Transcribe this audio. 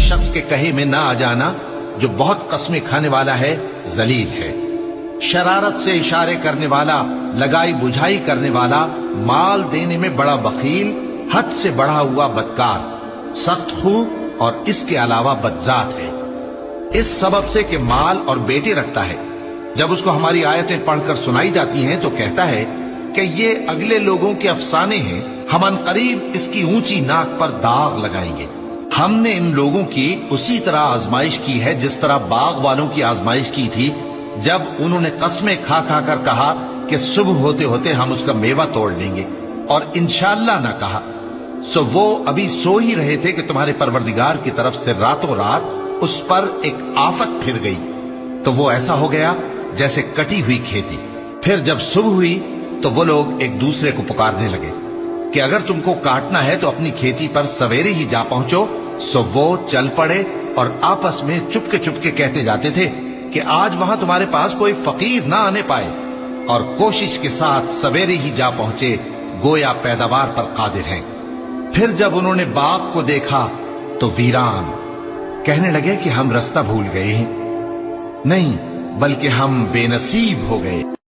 شخص کے کہے میں نہ آ جانا جو بہت قسمیں کھانے والا ہے، ذلیل ہے۔ شرارت سے اشارے کرنے والا، لگائی بجھائی کرنے والا، مال دینے میں بڑا بخیل، حد سے بڑھا ہوا بدکار، سخت خو اور اس کے علاوہ بدذات ہے۔ اس سبب سے کہ مال اور بیٹے رکھتا ہے، جب اس کو ہماری آیتیں پڑھ کر سنائی جاتی ہیں تو کہتا ہے کہ یہ اگلے لوگوں کے افسانے ہیں، ہم عنقریب اس کی اونچی ناک پر داغ لگائیں گے۔ ہم نے ان لوگوں کی اسی طرح آزمائش کی ہے جس طرح باغ والوں کی آزمائش کی تھی، جب انہوں نے قسمیں کھا کھا کر کہا کہ صبح ہوتے ہوتے ہم اس کا میوہ توڑ لیں گے، اور انشاءاللہ نہ کہا، سو وہ ابھی سو ہی رہے تھے کہ تمہارے پروردگار کی طرف سے راتوں رات اس پر ایک آفت پھر گئی، تو وہ ایسا ہو گیا جیسے کٹی ہوئی کھیتی۔ پھر جب صبح ہوئی تو وہ لوگ ایک دوسرے کو پکارنے لگے کہ اگر تم کو کاٹنا ہے تو اپنی کھیتی پر سویرے ہی جا پہنچو۔ سو وہ چل پڑے اور آپس میں چپکے چپکے کہتے جاتے تھے کہ آج وہاں تمہارے پاس کوئی فقیر نہ آنے پائے، اور کوشش کے ساتھ سویرے ہی جا پہنچے، گویا پیداوار پر قادر ہیں۔ پھر جب انہوں نے باغ کو دیکھا تو ویران، کہنے لگے کہ ہم رستہ بھول گئے ہیں، نہیں بلکہ ہم بے نصیب ہو گئے۔